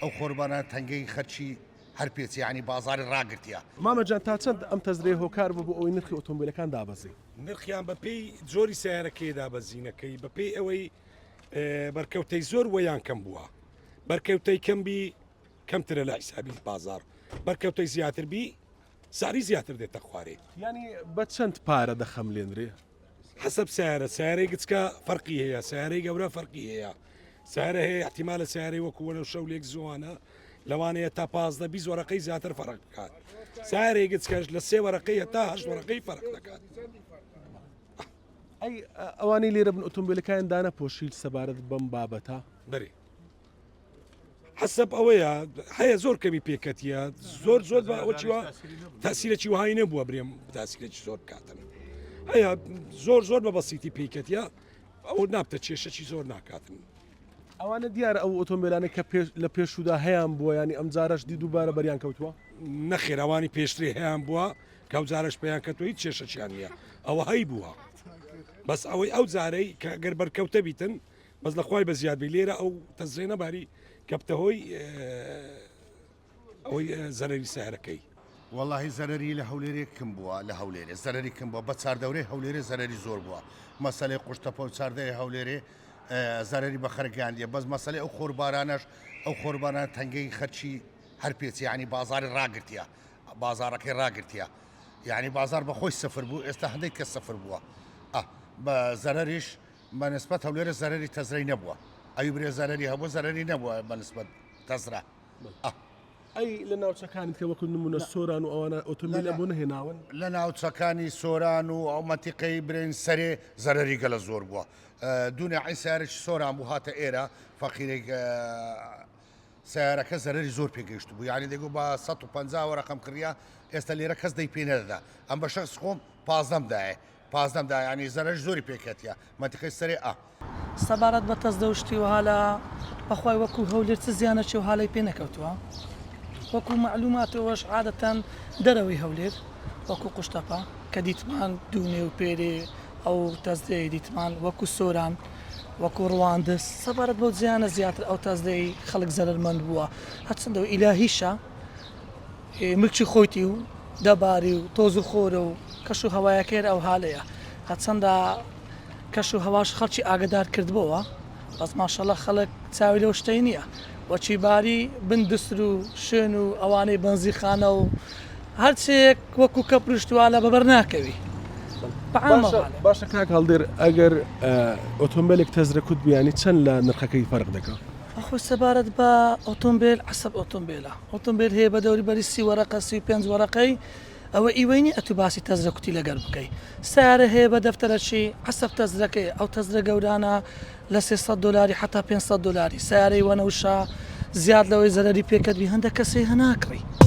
ئەو خۆربانە تەنگەی خەرچی هەر پێچ ینی بازاری ڕاگرتیە. مامەجان تا چەند ئەم تەزرێ هۆکار بوو بۆ ئەوەی نرخی ئۆتۆمبیلەکان دابەزی؟ نرخیان بەپێی زۆری سیارەکەیدا بەزینەکەی بەپێی ئەوەی بەرکەوتەی زۆر وەیان کەم بووە. بەرکەوتەی کەمبی کەمترە لە حیسابی بازار بەرکەوتەی زیاتر بی ساری زیاتر دێتە خوارێ. ینی بە چەند پارە دەخەملێنرێ؟ حسب سیارەی گچکە فەرقی هەیە سیارەی گەورە فەرقی هەیە سیارە هەیە احتیمالە سیارەی وەکووەنە شەولێک زوانە لەوانەیە تا 15 وەرەقەی زیاتر فەرق بکات سیارەی گچکەش لە 3 وەرەقەی هەتا 8 وەرەقەی فەرق دەکات. ئەی ئەوانەی لێرە بن ئۆتۆمبیلەکان دانە پۆشیل سەبارەت بەم بابەتە بەێ حسب ئەوەیە هەیە زۆر کەمی پێکەتیە زۆر بەوەچیوە تاسیرەی وهای نەبووە برێم تاسیرێکی زۆر کاتن هەیە زۆر بە بەسیتی پێکەتە ئەو نابتە کێشەی زۆر ناکاتن. ئەوانە دیارە ئەو ئۆتۆمبیلانە کە لە پێشودا هەیەیان بووە ینی ئەم جارش دی دووبارە بەریان کەوتووە نەخێراوانی پێشتری هەیەیان بووە کەوجارش پێیان کەتەوە هیچ کێشەیان نییە ئەوە هەی بووە بەس ئەوەی ئەو جارەی کە گەر بەرکەوتە بیتن بەس لەخوای بە زیادبی لێرە ئەو تەزرێنە باری کەپتەهۆی ئەوەی زەرری سیارەکەی. واللهی زەرری لە هەولێرێ کم بووە لە هەولێرێ زەرری کم بووە بە چاردەورەی هەولێرێ زەرری زۆر بووە مەسەلەی قوشتەپە و چاردەی هەولێرێ زەرری بە خەرگاندیە بەس مەسەلەی ئەو خۆربارانەش ئەو خۆربانە تەنگەی خەرچی هەر پێچ ینی بازاری ڕاگرتیە بازارەکەی ڕاگرتیە یعنی بازار بەخۆی سفر بوو ئێستا هەندێک کە سفر بووە بە زەرریش بەنسبەت هەولێرە زەرری تەزرەی نەبووە ئەوی برێ زەرری هەبوو زەرری نەبووە بەنسبەت تەزرا. ئەی لە ناوچەکانی کە وەکو نمونە سۆران و ئەوانە ئۆتۆمبیلە بۆ نهێناون لە ناوچەکانی سۆران و ئەو مەتیقەی برێن سەرێ زەرری گەلە زۆر بووە دوونە عیسارێک سۆران بوو هاتە ئێرە فەقیرێک سیارەکە زەرری زۆر پێگەیشت بوو یعنی دەگو بە 150 وەرەقەم کڕیا ئێستا لێرە کەس دەی پێ نەدەدا ئەم بە شخص خۆم پازدەمدا ینی زەرش زۆری پێکەتە مەتیقەی سەرێ سەبارەت بە تەز دەشتی و هالا بەخوای وەکو هەولێر چ زیانەی و حاڵی پێ نەکەوتووە وەکو معلوماتەوەش عادەتەن دەرەوەی هەولێر وەکو قوشتەپە کە دیتمان دوونێ و پێرێ ئەو تەزدەی دیتمان وەکو سۆران وەکو ڕواندس سەبارەت بەو زیانە زیاتر ئەو تەزدەی خەڵک زەرمەند بووە هەرچەندەوە ئیلاهیشە ملکی خۆیتی و دەباری و تۆز و خۆرە و کەش و هەوایەکەێر ئەو حالەیە هەرچەندە کەش و هەواش خەڵکی ئاگدار کردبەوە بەس ماشەڵە خەڵک چاوی لەو شتەی نییە وەچی باری بندستر و شوێن و ئەوانەی بنزیخانە و هەرچێک وەکو کە پرشتوالە بەبەر ناکەوی باشە کاک هەڵدێر ئەگەر ئۆتۆمبیلێک تەزرە کوت بیانی چەند لە نرخەکەی فەرق دەکات ئەخۆی سەبارەت بە ئۆتۆمبیل حسب ئۆتۆمبیل هەیە بە دەوری بەری 30 وەرەقە 35 وەرەقەی ئەوە ئیوەینی ئەتو باسی تەزرە کوتی لەگەر بکەی سیارە هەیە بە دەفتەرەشی حسب تەزرەکەی ئەو تەزرە گەورانە لە 300 دلاری حتا 500 دلاری سیارەی وەنەوشە زیاد لەوەی زەرری پێکەتبی هەندێک کەسەی هەناکڕی